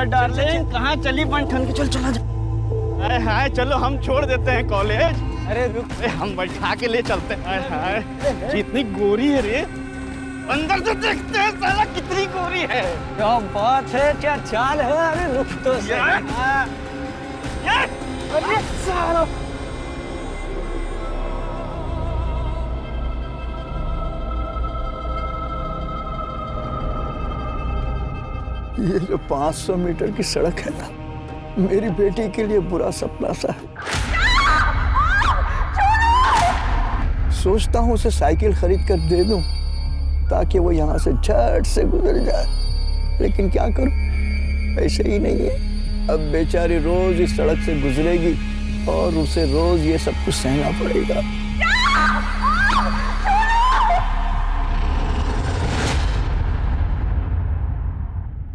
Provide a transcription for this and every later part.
Darling कहाँ चली बंठन के? चल चला जा। हाय हाय चलो हम छोड़ देते हैं कॉलेज। अरे रुक, हम बैठा के ले चलते हैं। हाय हाय इतनी गोरी है रे, अंदर से देखते हैं साला कितनी गोरी है। क्या बात है, क्या चाल है। अरे रुक तो अरे साला ये जो 500 मीटर की सड़क है ना, मेरी बेटी के लिए बुरा सपना सा है। सोचता हूँ उसे साइकिल खरीद कर दे दूं ताकि वो यहाँ से झट से गुजर जाए, लेकिन क्या करूं, ऐसे ही नहीं है। अब बेचारी रोज इस सड़क से गुजरेगी और उसे रोज ये सब कुछ सहना पड़ेगा।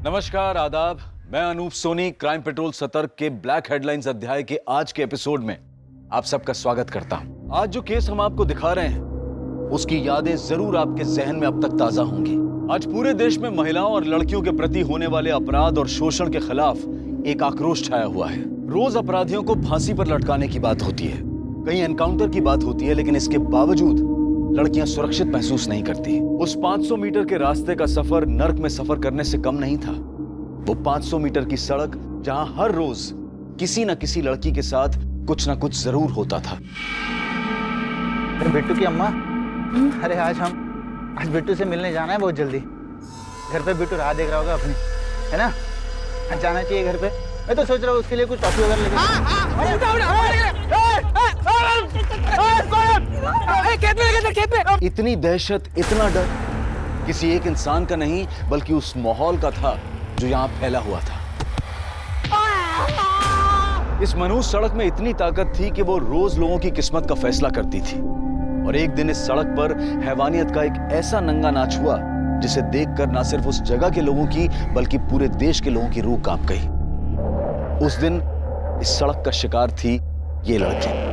नमस्कार, आदाब। मैं अनूप सोनी क्राइम पेट्रोल सतर्क के ब्लैक हेडलाइंस अध्याय के आज के एपिसोड में आप सबका स्वागत करता हूं। आज जो केस हम आपको दिखा रहे हैं उसकी यादें जरूर आपके जहन में अब तक ताजा होंगी। आज पूरे देश में महिलाओं और लड़कियों के प्रति होने वाले अपराध और शोषण के खिलाफ एक आक्रोश छाया हुआ है। रोज अपराधियों को फांसी पर लटकाने की बात होती है, कहीं एनकाउंटर की बात होती है, लेकिन इसके बावजूद लड़कियां सुरक्षित महसूस नहीं करती। उस 500 मीटर के रास्ते का सफर नर्क में सफर करने से कम नहीं था। वो 500 मीटर की सड़क जहां हर रोज किसी न किसी लड़की के साथ कुछ न कुछ जरूर होता था। बिट्टू की अम्मा, अरे आज बिट्टू से मिलने जाना है बहुत जल्दी। घर पे बिट्टू राह देख रहा होगा अपनी, है ना? आज जाना चाहिए घर पे। मैं तो सोच रहा हूँ उसके लिए कुछ टॉफी वगैरह लेके। इतनी दहशत, इतना डर किसी एक इंसान का नहीं बल्कि उस माहौल का था जो यहाँ फैला हुआ था। इस मनुष्य सड़क में इतनी ताकत थी कि वो रोज लोगों की किस्मत का फैसला करती थी। और एक दिन इस सड़क पर हैवानियत का एक ऐसा नंगा नाच हुआ जिसे देखकर ना सिर्फ उस जगह के लोगों की बल्कि पूरे देश के लोगों की रूह कांप गई। उस दिन इस सड़क का शिकार थी ये लड़की।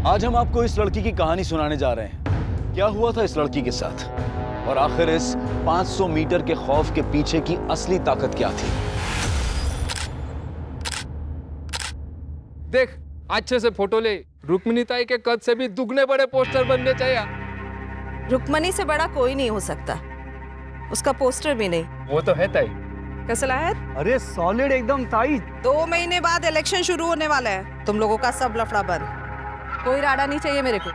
आज हम आपको इस लड़की की कहानी सुनाने जा रहे हैं। क्या हुआ था इस लड़की के साथ और आखिर इस 500 मीटर के खौफ के पीछे की असली ताकत क्या थी। देख अच्छे से फोटो ले। रुक्मिणी ताई के कद से भी दुगने बड़े पोस्टर बनने चाहिए। रुक्मणी से बड़ा कोई नहीं हो सकता, उसका पोस्टर भी नहीं। वो तो है ताई। कसला है? अरे सॉलिड एकदम ताई। 2 महीने बाद इलेक्शन शुरू होने वाला है। तुम लोगों का सब लफड़ा बंद, कोई राडा नहीं चाहिए मेरे को।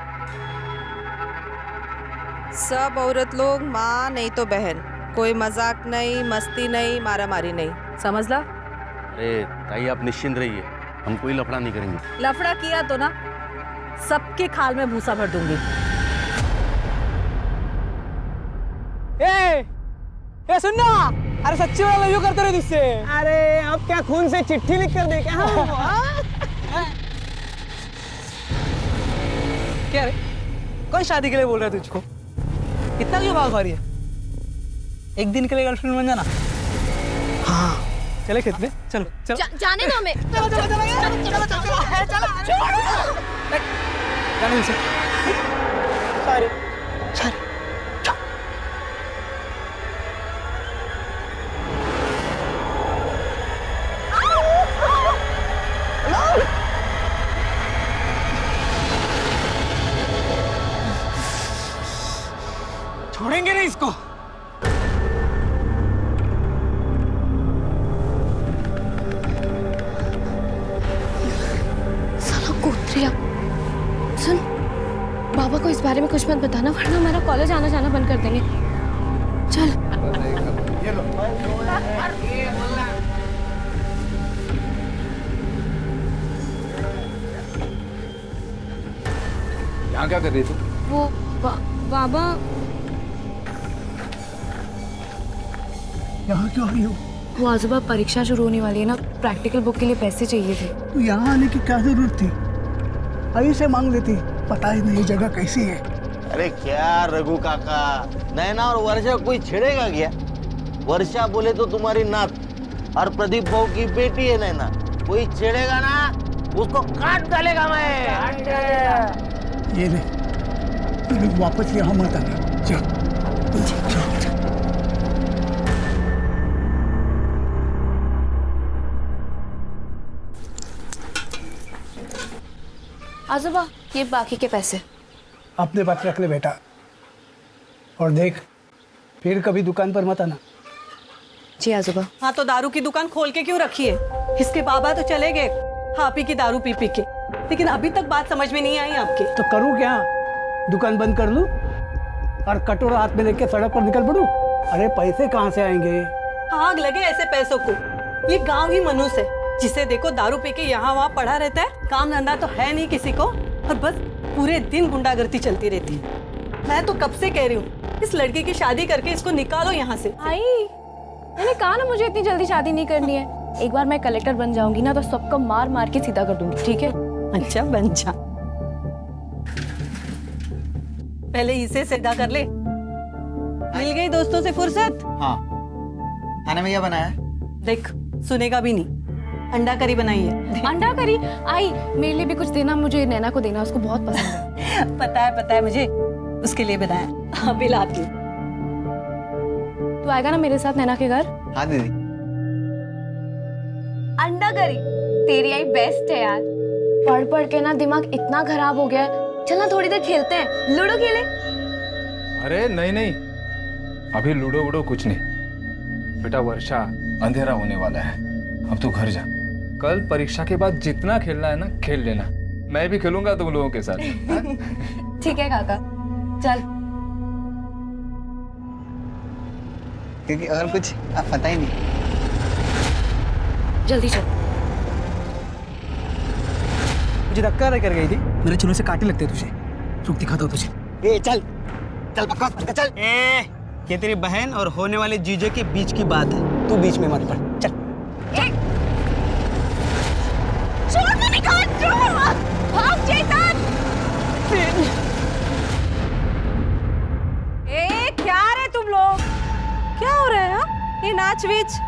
सब औरत लोग माँ नहीं तो बहन, कोई मजाक नहीं, मस्ती नहीं, मारा मारी नहीं, समझ ला? अरे ताई आप निश्चिंत रहिए, हम कोई लफड़ा नहीं करेंगे। लफड़ा किया तो ना सबके खाल में भूसा भर दूंगी। ए सुनना, अरे सच्ची वाला लव यू करते रहे तुझसे। अरे अब क्या खून से चिट्ठी लिख कर दे क्या? क्या रे, कौन शादी के लिए बोल रहा है तुझको? इतना क्यों भाग रही है? एक दिन के लिए गर्लफ्रेंड बन जाना। हाँ चले खेत में, चलो चलो। जाने दो हमें। चलो चलो चलो चलो चलो चलो। जाने दो। Sorry sorry. छोड़ेंगे नहीं इसको। साला कोत्रिया। सुन, बाबा को इस बारे में कुछ मत बताना वरना हमारा कॉलेज आना जाना बंद कर देंगे। चल। यहाँ क्या कर रही थी? वो बाबा। यहाँ क्यों आई हो? वो आजूबा परीक्षा शुरू होने वाली है ना, प्रैक्टिकल बुक के लिए पैसे चाहिए थे। तो यहाँ आने की क्या जरूरत थी? आई से मांग लेती, पता ही नहीं जगह कैसी है। अरे क्या रघु काका, नैना और वर्षा कोई छेड़ेगा क्या? वर्षा बोले तो तुम्हारी नात और प्रदीप भाऊ की बेटी है नैना, कोई छेड़ेगा ना? उसको काट डालेगा मैं। ये ले, वापस यहाँ मत आना। चल आजोबा, ये बाकी के पैसे। अपने पास रख ले बेटा, और देख फिर कभी दुकान पर मत आना। जी आजोबा। हाँ तो दारू की दुकान खोल के क्यों रखी है? इसके बाबा तो चले गए हाँ पी की दारू पी के, लेकिन अभी तक बात समझ में नहीं आई आपके। तो करूँ क्या? दुकान बंद कर लूं और कटोरा हाथ में लेके सड़क पर निकल पड़ूं? अरे पैसे कहाँ से आएंगे? आग लगे ऐसे पैसों को। ये गांव ही मनुष्य है, जिसे देखो दारू पी के यहाँ वहाँ पड़ा रहता है, काम धंधा तो है नहीं किसी को, और बस पूरे दिन गुंडागर्दी चलती रहती है। मैं तो कब से कह रही हूँ इस लड़की की शादी करके इसको निकालो यहाँ से। आई, मैंने कहा ना मुझे इतनी जल्दी शादी नहीं करनी है। एक बार मैं कलेक्टर बन जाऊंगी ना तो सबको मार मार के सीधा कर दूंगी, ठीक है? अच्छा बन जा, पहले इसे सीधा कर ले। मिल गई दोस्तों से फुर्सत? हाँ, खाने में क्या बनाया है? देख सुनेगा भी नहीं। अंडा करी बनाई है। अंडा करी? आई, मेरे लिए भी कुछ देना, मुझे नैना को देना, उसको बहुत पसंद है। पता है मुझे, उसके लिए बनाया। अभी लाती हूँ। तू आएगा ना मेरे साथ नैना के घर? हाँ दीदी। अंडा करी तेरी आई बेस्ट है यार। पढ़ पढ़ के ना दिमाग इतना खराब हो गया है। चल ना थोड़ी देर खेलते हैं, लूडो खेले। अरे नहीं, अभी लूडो वूडो कुछ नहीं। बेटा वर्षा, अंधेरा होने वाला है, अब तू घर जा। कल परीक्षा के बाद जितना खेलना है ना खेल लेना, मैं भी खेलूंगा तुम लोगों के साथ। ठीक है काका, चल। क्योंकि और कुछ आप पता ही नहीं। जल्दी चल। मुझे धक्का कर गई थी, मेरे चुनों से काटे लगते तुझे। रुक दिखाता हूँ तुझे। ए चल चल बकवास मत कर, चल। ये तेरी बहन और होने वाले जीजे के बीच की बात है, तू बीच में मत पड़। चल भाग चेतन। ए क्या रे तुम लोग, क्या हो रहा है? हाँ? ये नाच वीच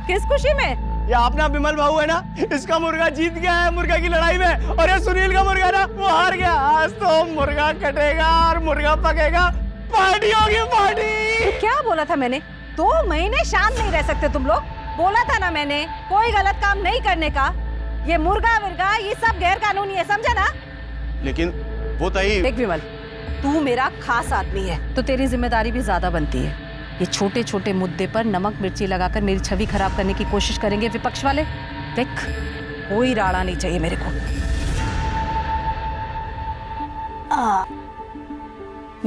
किस खुशी में? ये अपना विमल भाऊ है ना, इसका मुर्गा जीत गया है मुर्गा की लड़ाई में, और ये सुनील का मुर्गा ना वो हार गया। आज तो मुर्गा कटेगा और मुर्गा पकेगा, पार्टी होगी पार्टी। तो क्या बोला था मैंने? 2 महीने शांत नहीं रह सकते तुम लोग? बोला था ना मैंने कोई गलत काम नहीं करने का। ये मुर्गा विर्गा ये सब गैर कानूनी है, समझा ना? लेकिन वो तई देख विमल, तू मेरा खास आदमी है तो तेरी जिम्मेदारी भी ज्यादा बनती है। ये छोटे छोटे मुद्दे पर नमक मिर्ची लगाकर मेरी छवि खराब करने की कोशिश करेंगे विपक्ष वाले। देख कोई राड़ा नहीं चाहिए मेरे को।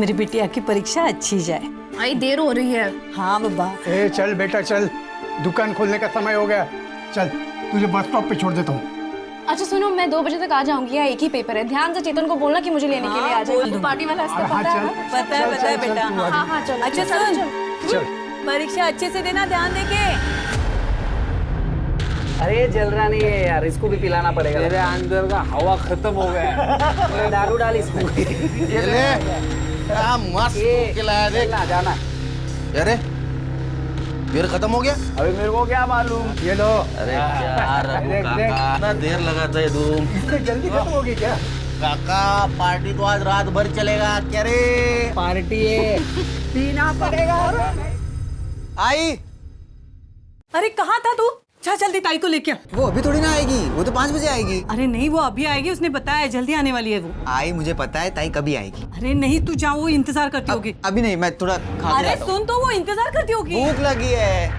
मेरी बिटिया की परीक्षा अच्छी जाए। आई देर हो रही है। हाँ बाबा। ए चल बेटा चल, दुकान खोलने का समय हो गया। चल तुझे बस स्टॉप पे छोड़ देता हूँ। अच्छा सुनो, मैं 2 बजे तक आ जाऊंगी, या एक ही पेपर है। ध्यान से चेतन को बोलना कि मुझे लेने के लिए आ जाए। वो पार्टी वाला रास्ता हाँ, पता है चल। ना? पता है बेटा। हाँ चलो। अच्छा सुन, परीक्षा अच्छे से देना, ध्यान देके। अरे जल रहा नहीं है यार, इसको भी पिलाना पड़ेगा। मेरे अंदर का हवा खत्म हो गया है। दारू डाल इसमें। ये ले, क्या मस्त खिलाया देख। जाना। अरे बियर खत्म हो गया? अभी मेरे को क्या मालूम। ये लो। अरे क्या रघु काका, इतना देर लगाता है तुम। इससे जल्दी खत्म होगी क्या? काका पार्टी तो आज रात भर चलेगा क्या रे? पार्टी है, पीना पड़ेगा। आई, अरे कहाँ था तू? जा जल्दी ताई को लेके आ। वो अभी थोड़ी ना आएगी, वो तो 5 बजे आएगी। अरे नहीं वो अभी आएगी, उसने बताया जल्दी आने वाली है वो। आई मुझे पता है, ताई कभी आएगी। अरे नहीं तू जाओ, वो इंतजार करती होगी। अभी नहीं, मैं थोड़ा खा के अरे आता हूँ। सुन तो वो इंतजार करती होगी। भूख लगी है।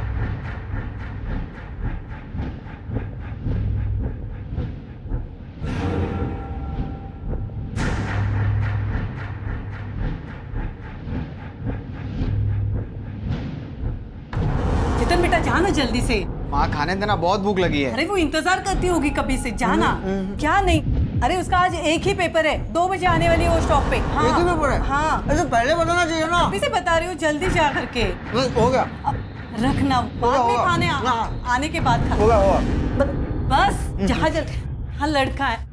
चेतन बेटा जाना जल्दी से। माँ खाने देना, बहुत भूख लगी है। अरे वो इंतजार करती होगी कभी से, जाना। क्या नहीं? अरे उसका आज एक ही पेपर है, 2 बजे आने वाली है वो स्टॉप पे। हाँ, एक ही पेपर है? हाँ अरे पहले बताना चाहिए ना। अभी से बता रही हूँ, जल्दी जा करके। हो गया, रखना बाद में होगा। खाने आने के बाद खा। होगा होगा। बस जहाँ जल्दी। हाँ लड़का है।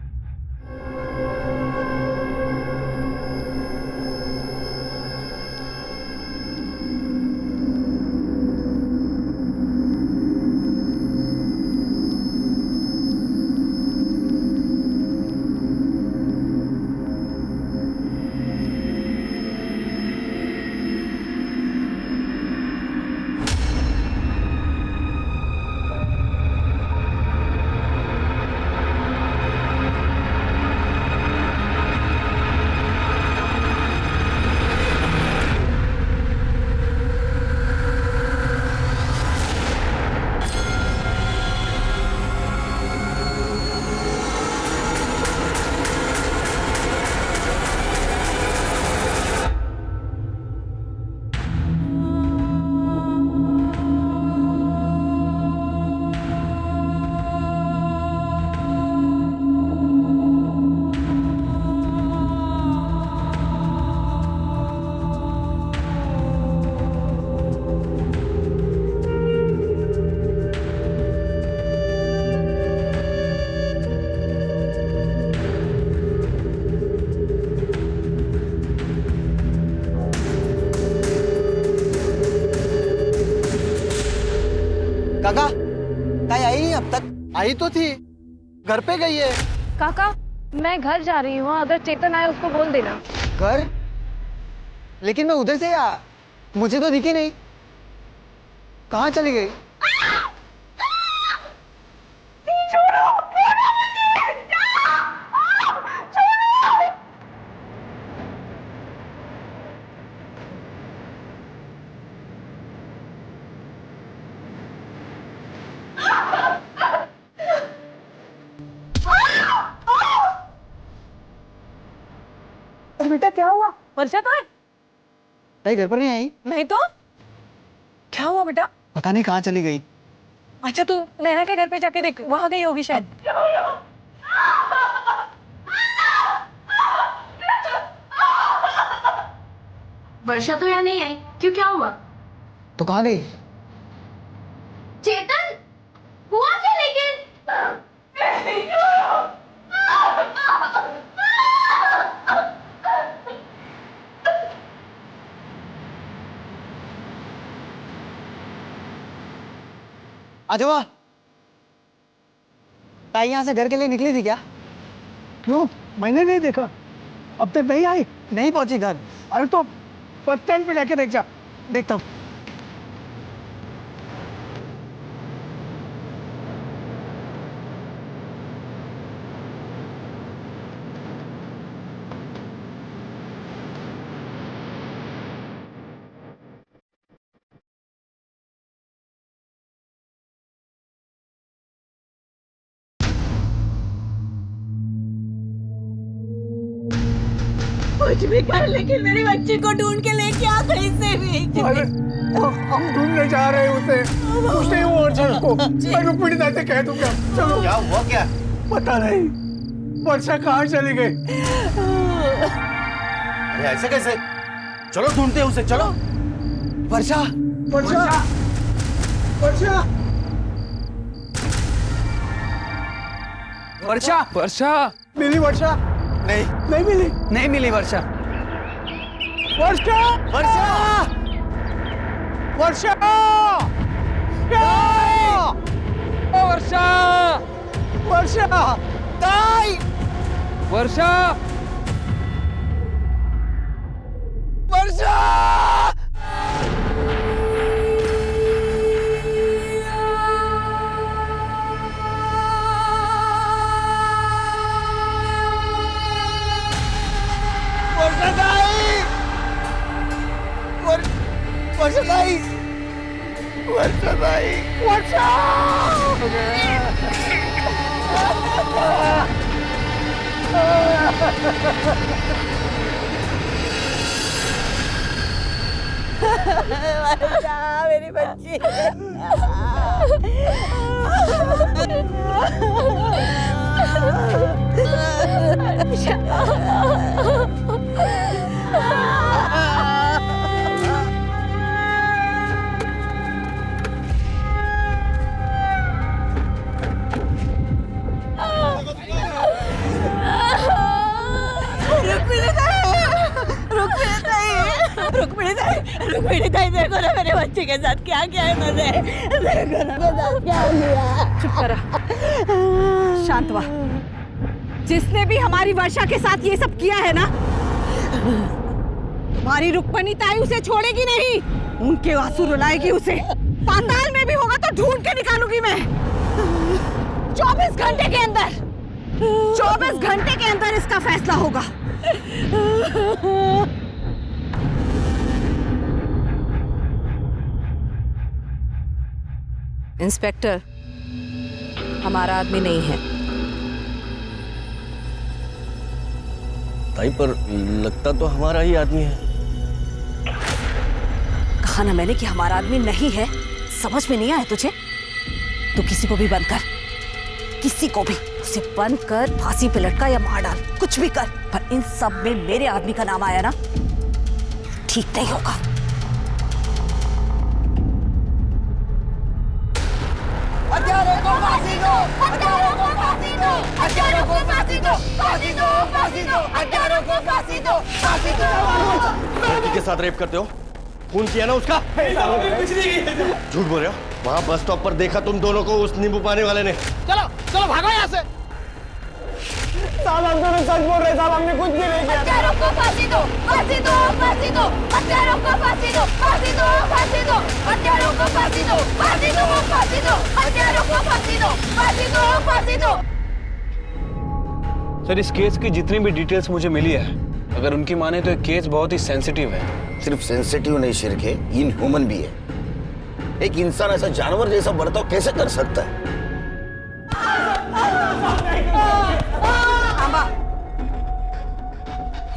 आई तो थी, घर पे गई है। काका मैं घर जा रही हूँ, अगर चेतन आए उसको बोल देना। घर? लेकिन मैं उधर से मुझे तो दिखी नहीं, कहाँ चली गई? बेटा क्या हुआ? वर्षा कहाँ है? नहीं, घर पर नहीं आई। नहीं तो क्या हुआ बेटा? पता नहीं कहाँ चली गई। अच्छा तू नैना के घर पे जाके देख, वहां गई होगी शायद। वर्षा तो यहाँ नहीं आई, क्यों, क्या हुआ? तो कहाँ गई? चेतन हुआ क्या लेकिन? आ जाओ। ताई यहाँ से घर के लिए निकली थी क्या? क्यों, मैंने नहीं देखा, अब तक नहीं आई। नहीं पहुंची घर। अरे तो बस स्टैंड पे जाके देख जा। देखता हूँ। कुछ भी कर, लेकिन मेरी बच्ची को ढूंढ के लेके आ कहीं से भी। अरे हम ढूंढने जा रहे हैं उसे, कुछ नहीं हुआ वर्षा को। मैं रुक्मिणी दा से कह दूंगा। चलो। क्या हुआ क्या? पता नहीं वर्षा कहाँ चली गई। अरे ऐसे कैसे? चलो ढूंढते हैं उसे, चलो। वर्षा, वर्षा, वर्षा, वर्षा, वर्षा मिली वर्षा? नहीं, नहीं मिली। नहीं मिली वर्षा। वर्षा, वर्षा, वर्षा, वर्षा वर्षा, ताई, वर्षा वर्षा। वर्षाताई, वर्षाताई, वर्षा। वर्षा मेरी बच्ची। रुक्मिणी ताई, देखो ना मेरे बच्चे के साथ क्या क्या है। देखो ना मेरे साथ क्या हुआ। चुप करा, शांत हुआ। जिसने भी हमारी वर्षा के साथ ये सब किया है ना, तुम्हारी रुक्मिणी ताई उसे छोड़ेगी नहीं। उनके आंसू रुलाएगी उसे। पाताल में भी होगा तो ढूंढ के निकालूंगी मैं। 24 घंटे के अंदर, 24 घंटे के अंदर इसका फैसला होगा। इंस्पेक्टर, हमारा आदमी नहीं है। ताई पर लगता तो हमारा ही आदमी है। कहा ना मैंने कि हमारा आदमी नहीं है। समझ में नहीं आया तुझे? तो किसी को भी बंद कर, किसी को भी उसे बंद कर, फांसी पे लटका या मार डाल, कुछ भी कर। पर इन सब में मेरे आदमी का नाम आया ना, ठीक नहीं होगा। हत्यारों को फांसी दो, हत्यारों को फांसी दो, हत्यारों को फांसी दो, फांसी दो, फांसी दो, हत्यारों को फांसी दो, फांसी दो। लड़की के साथ रेप करते हो? खून किया ना उसका? झूठ बोल रहे हो? वहां बस स्टॉप पर देखा तुम दोनों को उस नींबू पानी वाले ने। चलो चलो भागो यहाँ से। साहब हम दोनों सच बोल रहे साहब, हमने कुछ भी नहीं किया। हत्यारों को फांसी दो, फांसी दो, फांसी दो, हत्यारों को फांसी दो, फांसी दो, फांसी दो, हत्यारों को फांसी दो, फांसी दो, फांसी दो, हत्यारों को फांसी दो, फांसी दो, फांसी दो। सर इस केस की जितनी भी डिटेल्स मुझे मिली है, अगर उनकी माने तो ये केस बहुत ही सेंसिटिव है। सिर्फ सेंसिटिव नहीं शिरके, इनह्यूमन भी है। एक इंसान ऐसा जानवर जैसा बर्ताव कैसे कर सकता है?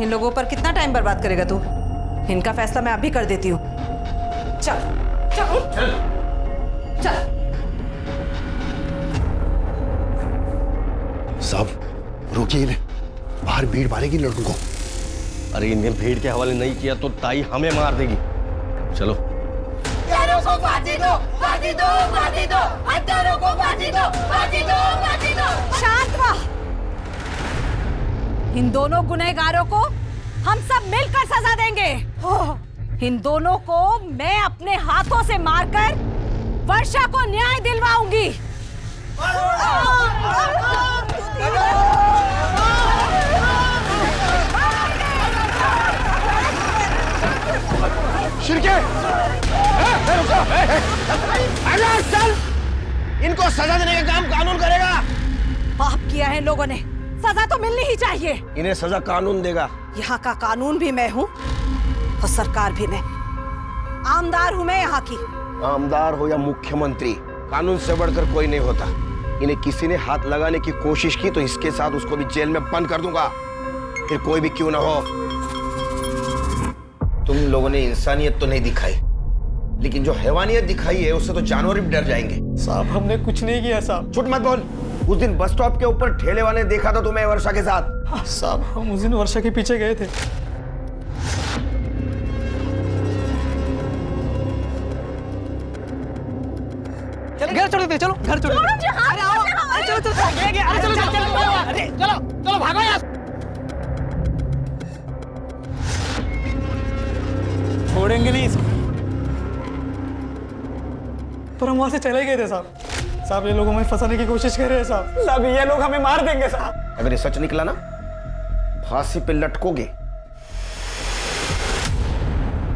इन लोगों पर कितना टाइम बर्बाद करेगा तू? इनका फैसला मैं अभी कर देती हूँ। चल चल चल चल। साहब रोकिए इन्हें, बाहर भीड़ मारेगी लड़कों को। अरे इन्हें भीड़ के हवाले नहीं किया तो ताई हमें मार देगी। चलो। हत्यारों को फांसी दो, फांसी दो, फांसी दो, हत्यारों को फांसी दो, फांसी दो, फांसी दो। शांत रह। इन दोनों गुनहगारों को हम सब मिलकर सजा देंगे। इन दोनों को मैं अपने हाथों से मारकर वर्षा को न्याय दिलवाऊंगी। शिरके चल, इनको सजा देने का काम कानून करेगा। पाप किया है इन लोगों ने, सजा तो मिलनी ही चाहिए। इन्हें सजा कानून देगा। यहाँ का कानून भी मैं हूँ और सरकार भी मैं। आमदार हूँ मैं यहाँ की। आमदार हो या मुख्यमंत्री, कानून से बढ़कर कोई नहीं होता। इन्हें किसी ने हाथ लगाने की कोशिश की तो इसके साथ उसको भी जेल में बंद कर दूंगा, फिर कोई भी क्यों ना हो। तुम लोगों ने इंसानियत तो नहीं दिखाई, लेकिन जो हैवानियत दिखाई है उससे तो जानवर भी डर जाएंगे। साहब हमने कुछ नहीं किया साहब। झूठ मत बोल। उस दिन बस स्टॉप के ऊपर ठेले वाले ने देखा था तुम्हें वर्षा के साथ। साहब हम उस दिन वर्षा के पीछे गए थे। घर छोड़ दे, चलो घर छोड़ दे। अरे आओ, अरे चलो चलो अरे चलो चलो अरे चलो चलो भागो यार। छोड़ेंगे नहीं इसको। पर हम वहां से चले गए थे साहब। साहब ये लोग हमें फंसाने की कोशिश कर रहे हैं साहब। साहब ये लोग हमें मार देंगे साहब। अगर ये सच निकला ना, फांसी पे लटकोगे।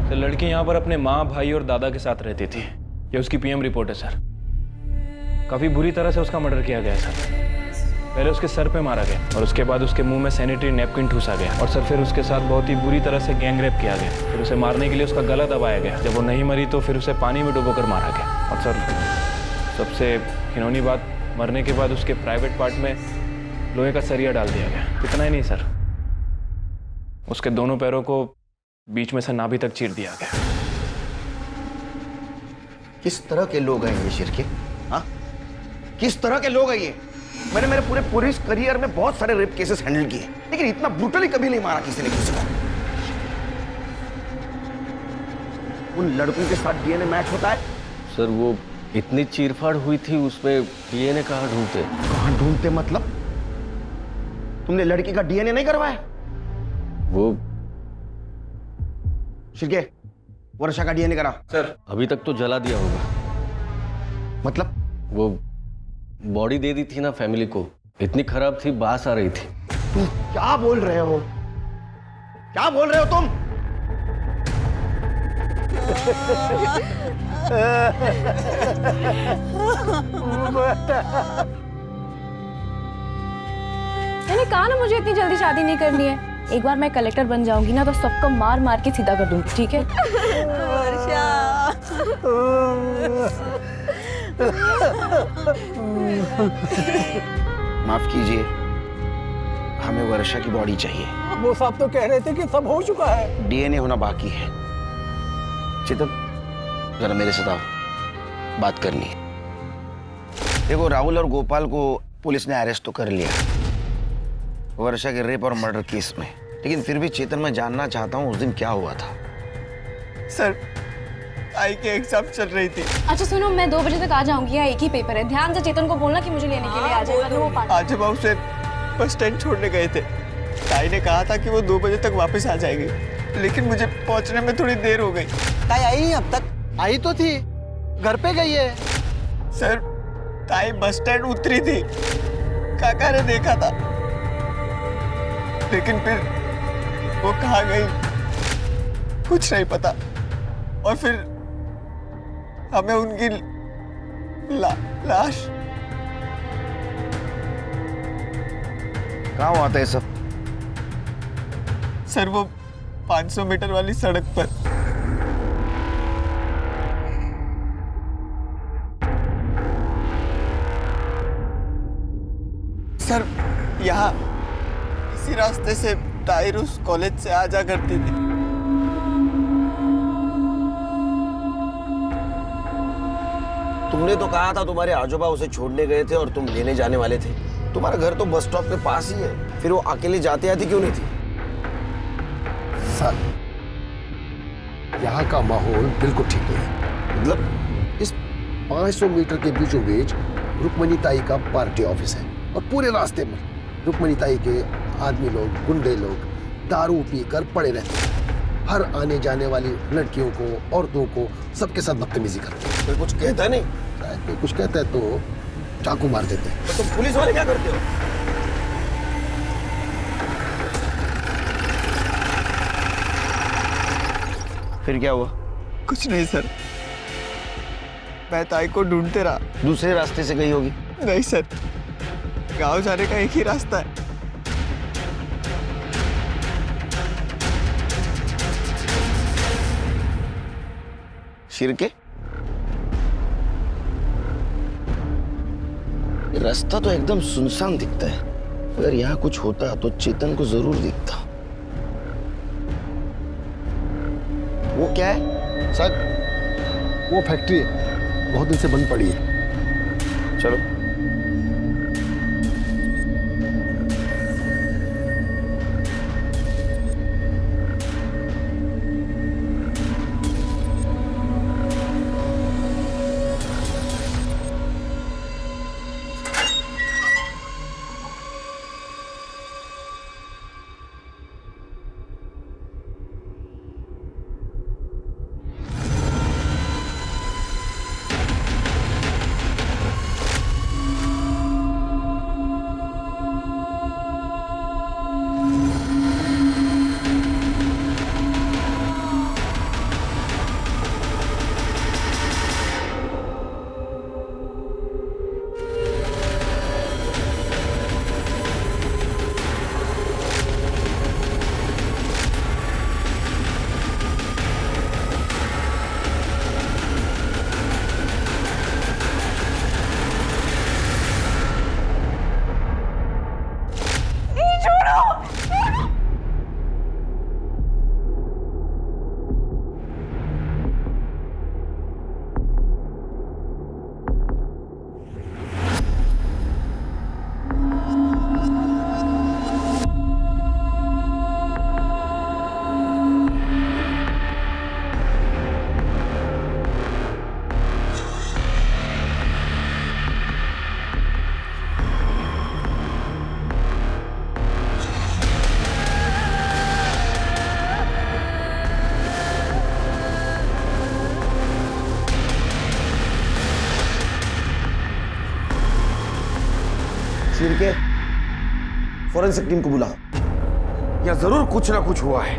तो लड़की यहाँ पर अपने माँ, भाई और दादा के साथ रहती थी। ये उसकी पीएम रिपोर्ट है सर। काफी बुरी तरह से उसका मर्डर किया गया सर। पहले उसके सर पे मारा गया और उसके बाद उसके मुंह में सैनिटरी नैपकिन ठूसा गया और सर फिर उसके साथ बहुत ही बुरी तरह से गैंग रेप किया गया। फिर उसे मारने के लिए उसका गला दबाया गया। जब वो नहीं मरी तो फिर उसे पानी में डुबोकर मारा गया। और सर सबसे घिनौनी बात, मरने के बाद उसके प्राइवेट पार्ट में लोहे का सरिया डाल दिया गया। इतना ही नहीं सर, उसके दोनों पैरों को बीच में से नाभि तक चीर दिया गया। किस तरह के लोग हैं ये शिरके? हाँ, किस तरह के लोग हैं ये? मैंने मेरे पूरे पुलिस करियर में बहुत सारे रेप केसेस हैंडल किए, लेकिन इतना ब्रूटली कभी नहीं मारा किसी ने किसी को। उन लड़कों के साथ डीएनए मैच होता है? सर वो इतनी चीरफाड़ हुई थी, उसमें डीएनए कहाँ ढूंढते? कहाँ ढूंढते मतलब? तुमने लड़की का डीएनए नहीं करवाया? वो शिरके, वर्षा का डीएनए करा। सर अभी तक तो जला दिया होगा। मतलब? वो बॉडी दे दी थी ना फैमिली को, इतनी खराब थी, बास आ रही थी। तुम क्या बोल रहे हो? क्या बोल रहे हो तुम? मैंने कहा ना मुझे इतनी जल्दी शादी नहीं करनी है। एक बार मैं कलेक्टर बन जाऊंगी ना तो सबको मार मार के सीधा कर दूंगी, ठीक है? माफ कीजिए, हमें वर्षा की बॉडी चाहिए। वो साहब तो कह रहे थे कि सब हो चुका है। डीएनए होना बाकी है। चेतन जरा मेरे साथ आओ, बात करनी है। देखो राहुल और गोपाल को पुलिस ने अरेस्ट तो कर लिया वर्षा के रेप और मर्डर केस में, लेकिन फिर भी चेतन मैं जानना चाहता हूँ उस दिन क्या हुआ था। सर आई के एग्जाम चल रही थी। अच्छा सुनो, मैं 2 बजे तक आ जाऊंगी, यहाँ एक ही पेपर है। ध्यान से चेतन को बोलना कि मुझे लेने के लिए आ जाए। आज हम उसे बस स्टैंड छोड़ने गए थे। ताई ने कहा था कि वो 2 बजे तक वापस आ जाएगी, लेकिन मुझे पहुंचने में थोड़ी देर हो गई। ताई आई नहीं अब तक? आई तो थी, घर पे गई है। सर ताई बस स्टैंड उतरी थी, काका ने देखा था, लेकिन फिर वो कहाँ गई कुछ नहीं पता। और फिर हमें उनकी लाश। कहाँ हुआ था ये सब? सर वो 500 मीटर वाली सड़क पर। सर यहाँ इसी रास्ते से ताहिर उस कॉलेज से आ जा करती थी। तुमने तो कहा था तुम्हारे आजोबा उसे छोड़ने गए थे और तुम लेने जाने वाले थे। तुम्हारा घर तो बस स्टॉप के पास ही है, फिर वो अकेले जाते आती क्यों नहीं थी? सर, यहाँ का माहौल बिल्कुल ठीक नहीं है। मतलब इस 500 मीटर के बीचों बीच रुक्मणी ताई का पार्टी ऑफिस है और पूरे रास्ते में रुक्मणी ताई के आदमी लोग, गुंडे लोग दारू पीकर पड़े रहते हैं। हर आने जाने वाली लड़कियों को, औरतों को सबके साथ बदतमीजी करते हैं। कोई कुछ कहता नहीं? कोई कुछ कहता है तो चाकू मार देते हैं। तो तुम पुलिस वाले क्या करते हो? फिर क्या हुआ? कुछ नहीं सर, मैं ताई को ढूंढते रहा। दूसरे रास्ते से गई होगी। नहीं सर, गांव जाने का एक ही रास्ता है। शिरके, ये रास्ता तो एकदम सुनसान दिखता है। अगर यहाँ कुछ होता तो चेतन को जरूर दिखता। वो क्या है सर? वो फैक्ट्री है, बहुत दिन से बंद पड़ी है। चलो। शिरके, फॉरेंसिक टीम को बुलाओ। यहाँ जरूर कुछ ना कुछ हुआ है।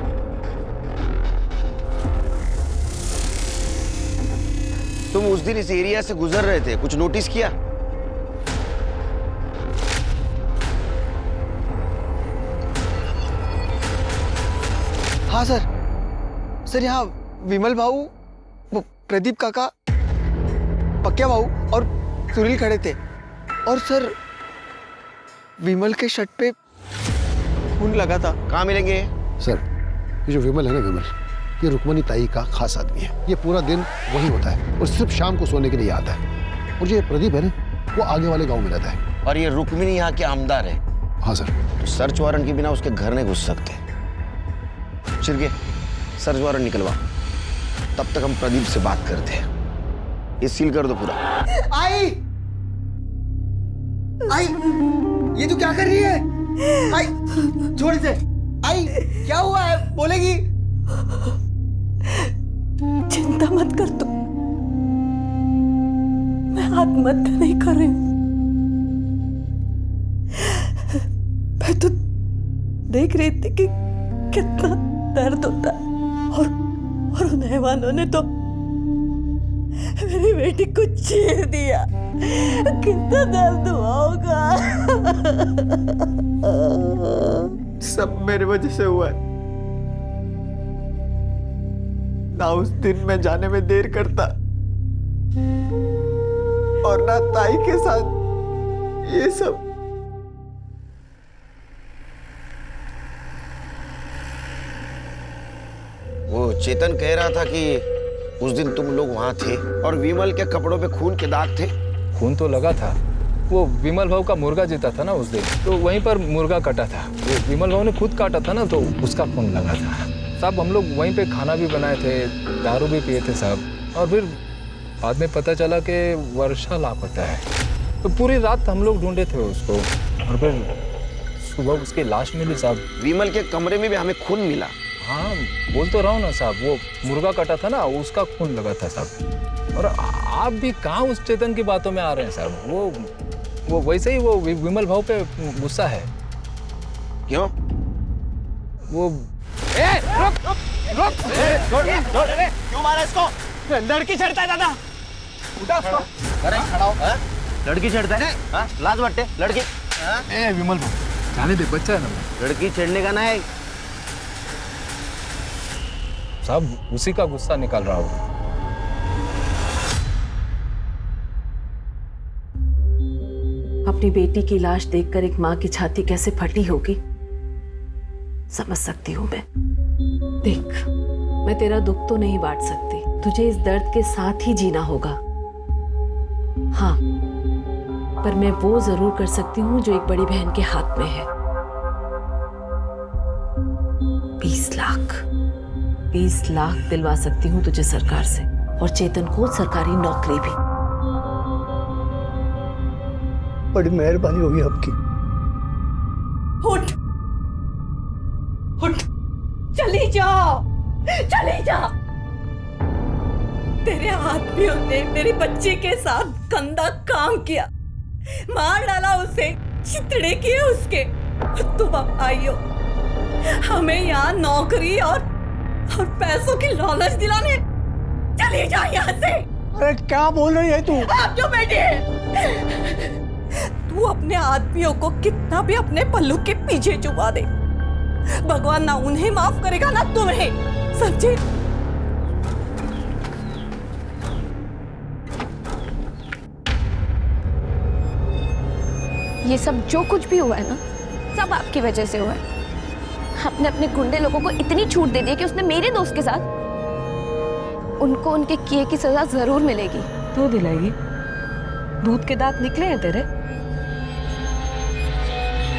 तुम उस दिन इस एरिया से गुजर रहे थे, कुछ नोटिस किया? हाँ सर, यहाँ विमल भाऊ, वो प्रदीप काका, पक्या भाऊ और सुनील खड़े थे। और सर विमल के शर्ट पे खून लगा था। कहाँ मिलेंगे? सर, ये जो विमल है ना, विमल, ये रुक्मणी ताई का खास आदमी है। ये पूरा दिन वही होता है और सिर्फ शाम को सोने के लिए आता है। और ये प्रदीप है ना, वो आगे वाले गांव में रहता है। और ये रुक्मिणी यहाँ के आमदार है? हाँ सर। तो सर्च वारंट के बिना उसके घर नहीं घुस सकते। शिरके, सर्च वारंट निकलवा, तब तक हम प्रदीप से बात करते हैं। ये सील कर दो पूरा। आई, ये तू क्या कर रही है? आई, छोड़ इसे। आई, क्या हुआ है? बोलेगी? चिंता मत कर तू, मैं हाथ हिम्मत नहीं कर रही हूँ। मैं तो देख रही थी कि कितना दर्द होता है और उन हैवानों ने तो मेरी बेटी को चीर दिया। कितना दर्द हुआ होगा। सब मेरे वजह से हुआ है। ना उस दिन मैं जाने में देर करता और ना ताई के साथ ये सब। वो चेतन कह रहा था कि उस दिन तुम लोग वहां थे और विमल के कपड़ों पे खून के दाग थे। खून तो लगा था, वो विमल भाव का मुर्गा जीता था ना उस दिन, तो वहीं पर मुर्गा कटा था। वो विमल भाव ने खुद काटा था ना, तो उसका खून लगा था। साहब हम लोग वहीं पे खाना भी बनाए थे, दारू भी पिए थे साहब। और फिर बाद में पता चला कि वर्षा लापता है, तो पूरी रात हम लोग ढूंढे थे उसको और फिर सुबह उसकी लाश मिली साहब। विमल के कमरे में भी हमें खून मिला। हाँ बोल तो रहा हूँ ना साहब, वो मुर्गा कटा था ना, उसका खून लगा था साहब। और आप भी कहाँ उस चेतन की बातों में आ रहे हैं साहब। वो वैसे ही वो विमल भाव पे गुस्सा है। क्यों? वो रुक क्यों मारा इसको? लड़की छेड़ता है दादा। उठा उसको। अरे खड़ा हो। लड़की छेड़ता है? लाज बट्टे लड़की। विमल भाव जाने दे, बच्चा है ना। लड़की छेड़ने का ना है साहब, उसी का गुस्सा निकाल रहा हूँ। अपनी बेटी की लाश देखकर एक माँ की छाती कैसे फटी होगी समझ सकती हूँ मैं। देख, मैं तेरा दुख तो नहीं बांट सकती, तुझे इस दर्द के साथ ही जीना होगा। हाँ, पर मैं वो जरूर कर सकती हूँ जो एक बड़ी बहन के हाथ में है। 20 लाख दिलवा सकती हूँ तुझे सरकार से, और चेतन को सरकारी नौकरी भी। बड़ी मेहरबानी होगी आपकी। उठ उठ, चली जाओ, चली जा। तेरे आदमियों ने मेरे बच्चे के साथ गंदा काम किया, मार डाला उसे, चितड़े किए उसके। तुम अब आई हो हमें यहाँ नौकरी और पैसों की लालच दिलाने। चली जा यहाँ से। अरे क्या बोल रही है तू? आप जो बेटे, तू अपने आदमियों को कितना भी अपने पल्लू के पीछे छुपा दे, भगवान ना उन्हें माफ करेगा ना तुम्हें, समझे? ये सब जो कुछ भी हुआ है ना, सब आपकी वजह से हुआ है। आपने अपने गुंडे लोगों को इतनी छूट दे दी कि उसने मेरे दोस्त के साथ, उनको उनके किए की सजा जरूर मिलेगी। तू दिलाएगी? दूध के दांत निकले हैं तेरे।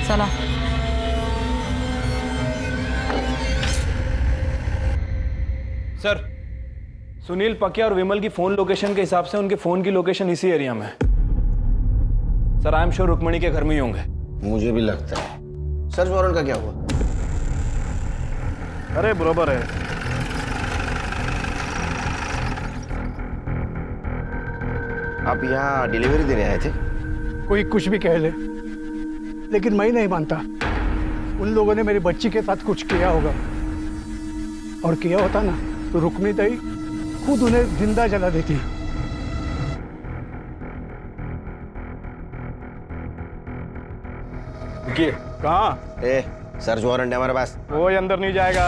चला। सर, सुनील पकिया और विमल की फोन लोकेशन के हिसाब से उनके फोन की लोकेशन इसी एरिया में है। Sir, I am sure Rukmani के घर में ही होंगे। मुझे भी लगता है। सर्च वारंट का क्या हुआ? अरे बरोबर है। आप यहाँ डिलीवरी देने आए थे? कोई कुछ भी कह ले, लेकिन मैं नहीं मानता। उन लोगों ने मेरी बच्ची के साथ कुछ किया होगा, और किया होता ना तो रुक्मिणी ताई खुद उन्हें जिंदा जला देती। कहाँ? सर्च वारंट है हमारे पास। वो अंदर नहीं जाएगा।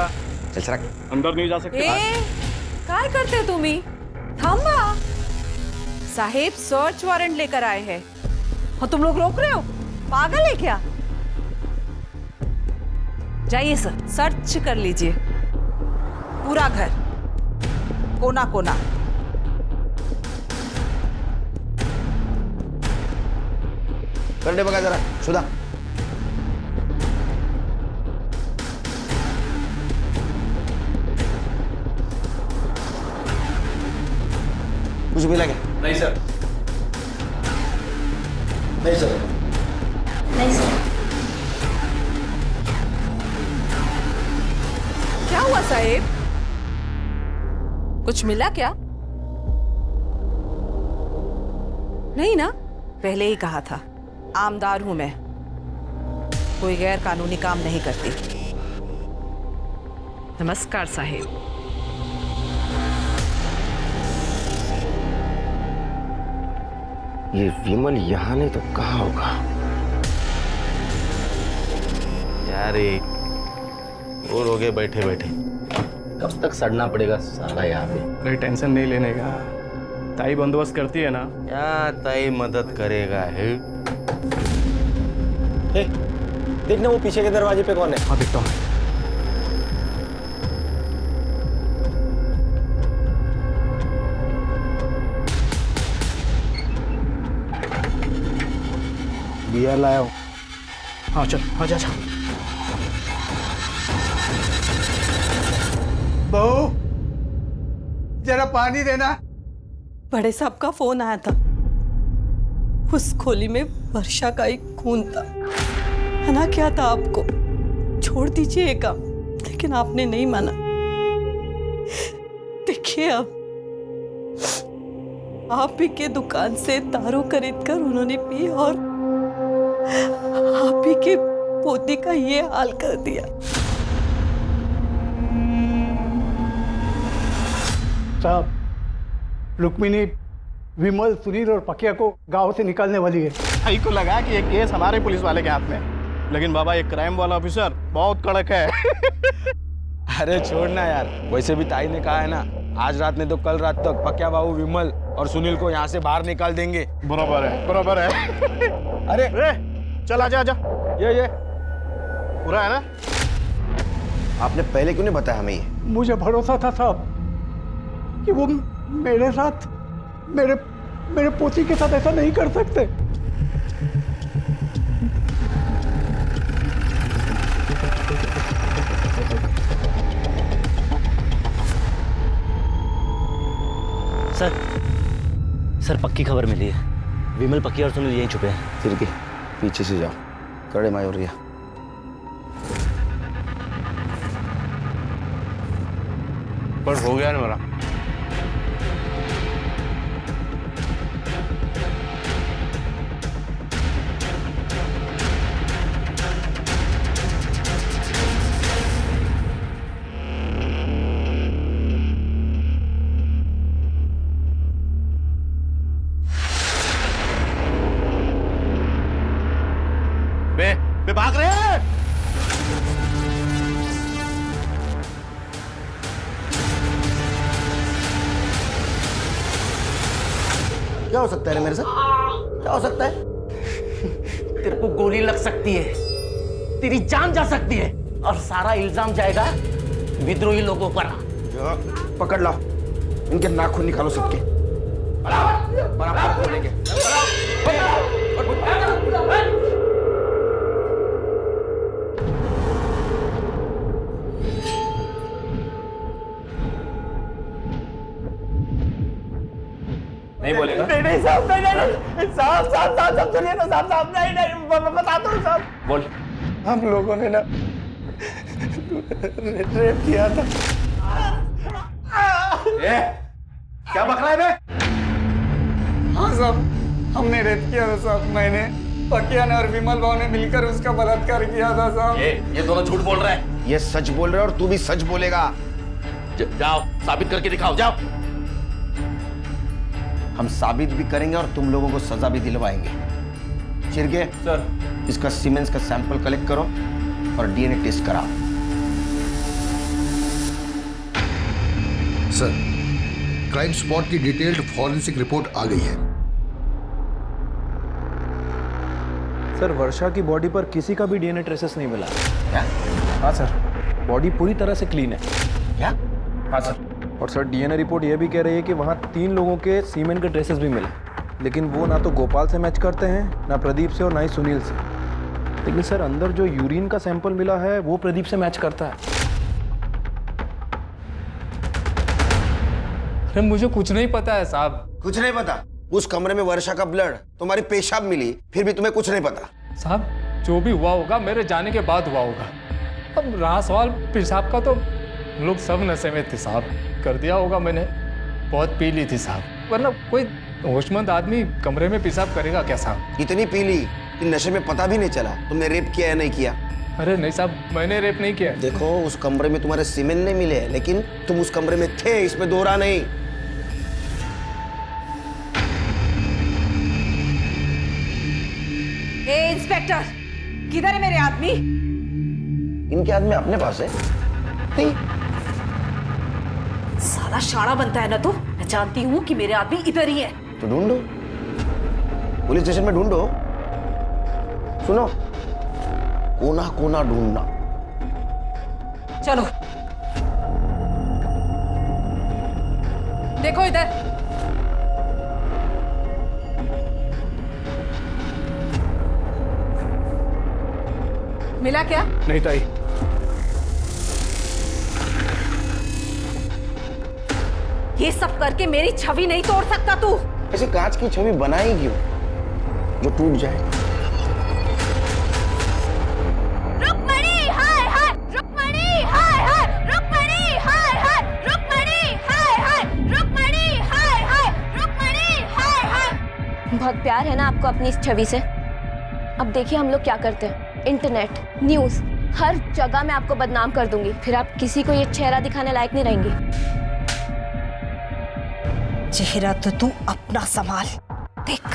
चल सरक। अंदर नहीं जा सकते। काय करते तुम्ही? थांबा साहेब, सर्च वारंट लेकर आए हैं और तुम लोग रोक रहे हो? पागल है क्या? जाइए सर, सर्च कर लीजिए पूरा घर, कोना कोना। करने बगा जरा सुधा। कुछ मिला क्या? नहीं सर। नहीं सर। नहीं सर। क्या हुआ साहेब? कुछ मिला क्या? नहीं ना, पहले ही कहा था, आमदार हूं मैं, कोई गैर कानूनी काम नहीं करती। नमस्कार साहिब। ये विमल यहाँ नहीं तो कहाँ होगा? यार और हो गए बैठे बैठे, कब तक सड़ना पड़ेगा सारा यहाँ पे। अरे टेंशन नहीं लेने का, ताई बंदोबस्त करती है ना। क्या ताई मदद करेगा है? देखना वो पीछे के दरवाजे पे कौन है। हाँ देखता हूँ। बियर लाया हूँ। हाँ चल, हाँ जा। बहू, जरा पानी देना। बड़े साहब का फोन आया था, उस खोली में वर्षा का एक खून था। मना क्या था आपको, छोड़ दीजिए ये काम, लेकिन आपने नहीं माना। देखिए अब आप ही के दुकान से दारू खरीदकर उन्होंने पी और आप ही के पोती का ये हाल कर दिया। साहब, रुक्मिणी विमल, सुनील और पकिया को गांव से निकालने वाली है। भाई को लगा कि ये केस हमारे पुलिस वाले के हाथ में, लेकिन बाबा ये क्राइम वाला ऑफिसर बहुत कड़क है। अरे छोड़ना यार, वैसे भी ताई ने कहा है ना, आज रात नहीं तो कल रात तक पक्या बाबू विमल और सुनील को यहाँ से बाहर निकाल देंगे। बराबर है, बराबर है। अरे चल आजा आजा, ये पूरा है ना? आपने पहले क्यों नहीं बताया हमें ये? मुझे भरोसा था साहब कि वो मेरे साथ, मेरे पोती के साथ ऐसा नहीं कर सकते। सर पक्की खबर मिली है, विमल, पक्की और सुनील यहीं छुपे हैं। फिर के पीछे से जाओ, कड़े मायूरिया। पर हो गया ना मेरा। बे भाग रहे हैं। क्या हो सकता है रे मेरे साथ? क्या हो सकता है? तेरे को गोली लग सकती है, तेरी जान जा सकती है और सारा इल्जाम जाएगा विद्रोही लोगों पर। पकड़ लाओ, इनके नाखून निकालो सबके। बराबर बोलेंगे। नहीं बोलेगा? नहीं साहब, नहीं साहब सुनिए ना साहब, नहीं बता दो साहब। बोल। हम लोगों ने ना रेप किया था। क्या बक रहा है बे? हाँ साहब, हमने रेप किया था साहब। मैंने, पकिया ने और विमल भाव ने मिलकर उसका बलात्कार किया था साहब। ये दोनों झूठ बोल रहे हैं। ये सच बोल रहे हैं और तू भी सच बोलेगा। जाओ साबित करके दिखाओ, जाओ। हम साबित भी करेंगे और तुम लोगों को सजा भी दिलवाएंगे। चिरगे सर, इसका सीमेंस का सैंपल कलेक्ट करो और डीएनए टेस्ट कराओ। सर, क्राइम स्पॉट की डिटेल्ड फॉरेंसिक रिपोर्ट आ गई है। सर वर्षा की बॉडी पर किसी का भी डीएनए ट्रेसेस नहीं मिला। क्या? हाँ सर, बॉडी पूरी तरह से क्लीन है। क्या? हाँ सर। और सर डीएनए रिपोर्ट यह भी कह रही है कि वहाँ 3 लोगों के सीमेन के ट्रेसेस भी मिले, लेकिन वो ना तो गोपाल से मैच करते हैं, ना प्रदीप से और ना ही सुनील से। लेकिन सर अंदर जो यूरिन का सैंपल मिला है वो प्रदीप से मैच करता है। अरे मुझे कुछ नहीं पता है साहब। कुछ नहीं पता? उस कमरे में वर्षा का ब्लड, तुम्हारी पेशाब मिली, फिर भी तुम्हें कुछ नहीं पता? साहब जो भी हुआ होगा मेरे जाने के बाद हुआ होगा। अब रहा सवाल पेशाब का, तो लोग सब नशे में थे साहब, कर दिया होगा मैंने, बहुत पी ली थी साहब, वरना कोई होशमंद आदमी कमरे में पेशाब करेगा क्या साहब? इतनी पी ली कि नशे में पता भी नहीं चला तुमने रेप किया या नहीं किया। अरे नहीं साहब, मैंने रेप नहीं किया। देखो उस कमरे में तुम्हारे सीमेन नहीं मिले, लेकिन तुम उस कमरे में थे, इसमें दोहरा नहीं। ए इंस्पेक्टर, किधर है मेरे आदमी? इनके आदमी अपने पास है। नहीं। साला शाड़ा बनता है ना तू। मैं जानती हूँ कि मेरे आदमी इधर ही है। तो ढूंढो, पुलिस स्टेशन में ढूंढो। सुनो, कोना कोना ढूंढना। चलो देखो इधर। मिला क्या? नहीं ताई। ये सब करके मेरी छवि नहीं तोड़ सकता तू। ऐसे कांच की छवि बनाई क्यों जो टूट जाए? रुक्मणी हाय हाय, रुक्मणी हाय हाय, रुक्मणी हाय हाय, रुक्मणी हाय हाय, रुक्मणी हाय हाय, रुक्मणी हाय हाय। बहुत प्यार है ना आपको अपनी इस छवि से। अब देखिए हम लोग क्या करते हैं, इंटरनेट, न्यूज, हर जगह मैं आपको बदनाम कर दूंगी। फिर आप किसी को ये चेहरा दिखाने लायक नहीं रहेंगी। चेहरा तो तू अपना संभाल। देख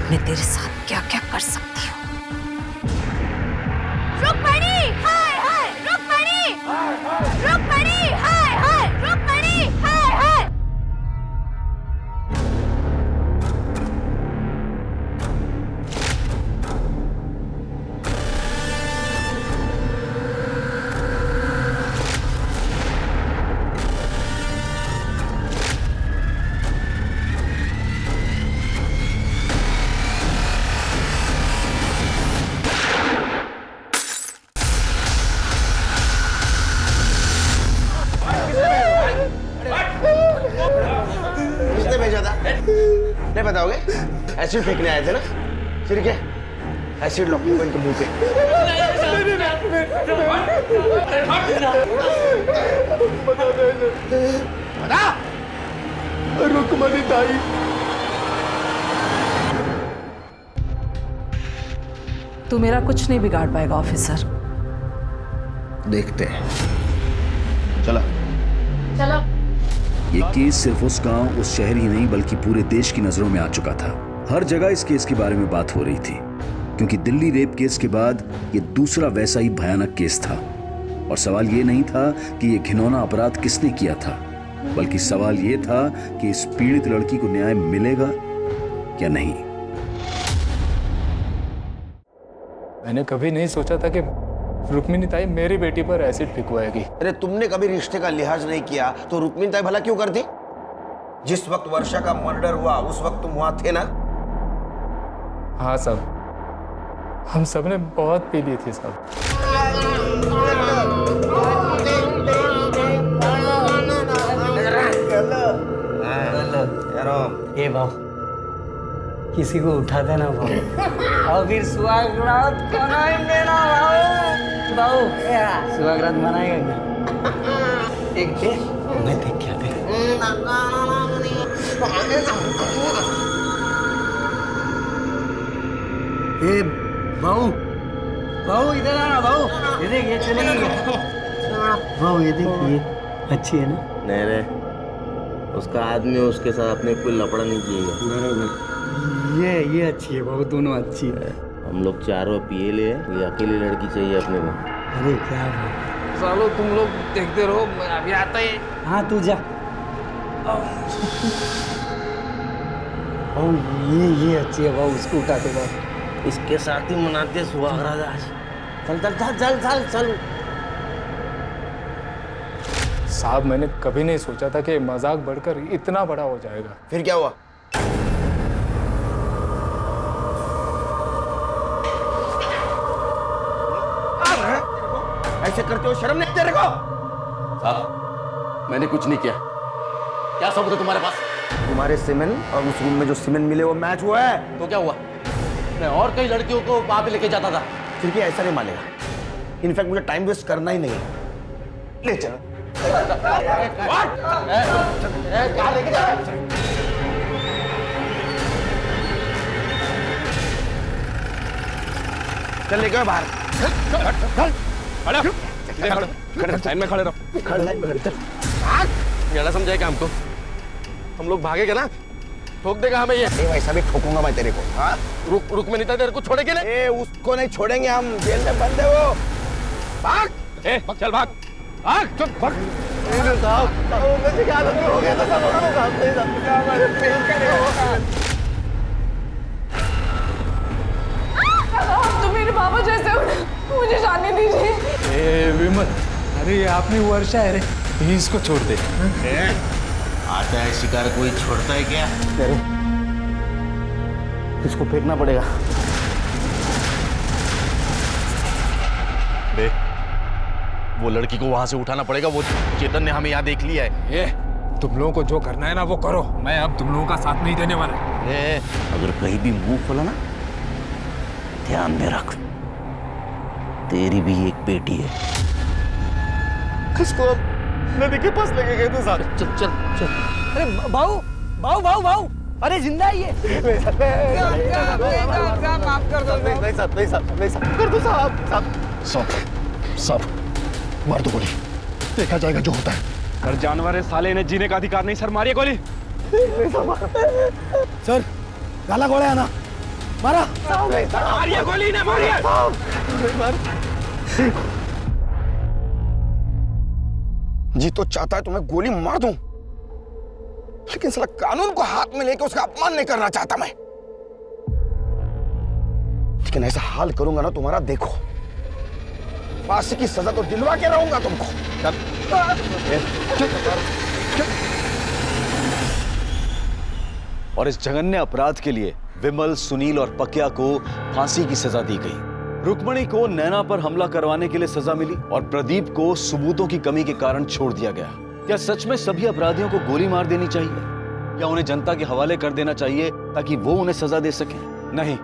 मैं तेरे साथ क्या क्या कर सकती हूँ। रुक्मणी हाय हाय, रुक्मणी रुक्मणी हाय हाय, रुक्मणी हाय हाय। किसने भेजा था? नहीं बताओगे? एसिड फेंकने आए थे ना? फिर क्या? एसिड लॉक इनके मुंह पे। बता। रुक्मणी ताई। तू मेरा कुछ नहीं बिगाड़ पाएगा ऑफिसर। देखते हैं। चलो। चलो। ये केस सिर्फ उस गांव, उस शहर ही नहीं बल्कि पूरे देश की नजरों में आ चुका था। हर जगह इस केस के बारे में बात हो रही थी, क्योंकि दिल्ली रेप केस के बाद ये दूसरा वैसा ही भयानक केस था। और सवाल ये नहीं था कि ये घिनौना अपराध किसने किया था, बल्कि सवाल ये था कि इस पीड़ित लड़की को न्याय मिलेगा या नहीं। मैंने कभी नहीं सोचा था कि रुक्मिणी ताई मेरी बेटी पर एसिड फेंकवाएगी। अरे तुमने कभी रिश्ते का लिहाज नहीं किया तो रुक्मिणी ताई भला क्यों करती? जिस वक्त वर्षा का मर्डर हुआ उस वक्त तुम वहां थे ना? हाँ साहब, हम सब ने बहुत पी ली थी साहब। ए बाबू, किसी को उठा देना बाबू, और फिर सुहागरात मनाएंगे ना बाबू। बाबू सुहागरात मनाएगा क्या? एक दे, मैं देख क्या दे। ए बाबू, बाबू इधर आना बाबू, ये देख ये चलेगी क्या? बाबू ये देख, ये अच्छी है ना? नहीं रे, उसका आदमी उसके साथ अपने कोई लफड़ा नहीं किएगा। ये अच्छी है बाबू, दोनों अच्छी है। हम लोग चारों पिए ले, ये अकेली लड़की चाहिए अपने को। अरे क्या बात। सालो तुम लोग देखते रहो, मैं अभी आता ही। हाँ तू जा। ओ ये अच्छी है बाबू, उसको उठाते बाबू। इसके साथ ही मनाते सुहागरात आज। चल चल चल चल चल चल। साहब मैंने कभी नहीं सोचा था कि मजाक बढ़कर इतना बड़ा हो जाएगा। फिर क्या हुआ? ऐसे करते हो, शर्म नहीं तेरे को? साहब मैंने कुछ नहीं किया। क्या सबूत है तुम्हारे पास? तुम्हारे सीमेन और उस रूम में जो सीमेन मिले वो मैच हुआ है। तो क्या हुआ? मैं और कई लड़कियों को वहां पे लेके जाता था। फिर क्या ऐसा नहीं मानेगा? इनफैक्ट मुझे टाइम वेस्ट करना ही नहीं है। ले चल। कहाँ लेके जा? चल लेके बाहर। लाइन में खड़े रहो। ज्यादा समझाएगा हमको, हम लोग भागेगा ना, ठोक देगा हमें ये। वैसा भी ठोकूंगा मैं तेरे को। हाँ रुक मैंने तेरे को छोड़ेंगे ना। उसको नहीं छोड़ेंगे हम, जेल में बंद है वो। भाग चल भाग भाग चल भाग। तो मेरे पापा जैसे हो, मुझे जाने दीजिए। विमल, अरे ये आपने वर्षा है रे, इसको छोड़ दे। आता है शिकार कोई छोड़ता है क्या? इसको फेंकना पड़ेगा। वो लड़की को वहां से उठाना पड़ेगा, वो चेतन ने हमें यहाँ देख लिया है। ये तुम लोगों को जो करना है ना वो करो, मैं अब तुम लोगों का साथ नहीं देने वाला। अगर कहीं भी मुंह खोला ना, ध्यान में रख, तेरी भी एक बेटी है। किसको नदी के पास लेके गए थे साथ। चल चल चल। अरे बाऊ बाऊ बाऊ बाऊ, अरे जिंदा है ये। माफ कर दो। नहीं साहब, नहीं साहब, नहीं साहब, कर दो साहब। साहब मार दो गोली, देखा जाएगा जो होता है। हर जानवर है साले, इन्हें जीने का अधिकार नहीं। सर मारिए गोली। सर काला घोड़ा है ना, मारा। मारिए गोली ना, मारिए। जी तो चाहता है तुम्हें गोली मार दूं, लेकिन साला कानून को हाथ में लेकर उसका अपमान नहीं करना चाहता मैं। लेकिन ऐसा हाल करूंगा ना तुम्हारा, देखो फांसी की सजा तो दिलवा के रहूंगा तुमको। और इस जघन्य अपराध के लिए विमल, सुनील और पकिया को फांसी की सजा दी गई। रुक्मणी को नैना पर हमला करवाने के लिए सजा मिली और प्रदीप को सबूतों की कमी के कारण छोड़ दिया गया। क्या सच में सभी अपराधियों को गोली मार देनी चाहिए या उन्हें जनता के हवाले कर देना चाहिए ताकि वो उन्हें सजा दे सके? नहीं,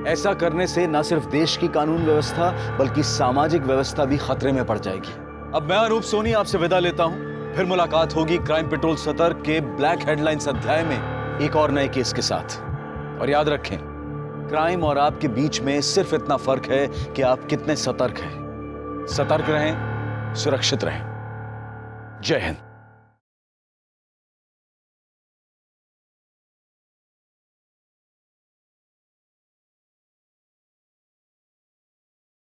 ऐसा करने से न सिर्फ देश की कानून व्यवस्था बल्कि सामाजिक व्यवस्था भी खतरे में पड़ जाएगी। अब मैं अनूप सोनी आपसे विदा लेता हूं। फिर मुलाकात होगी क्राइम पेट्रोल सतर्क के ब्लैक हेडलाइंस अध्याय में एक और नए केस के साथ। और याद रखें, क्राइम और आपके बीच में सिर्फ इतना फर्क है कि आप कितने सतर्क हैं। सतर्क रहें, सुरक्षित रहें। जय हिंद।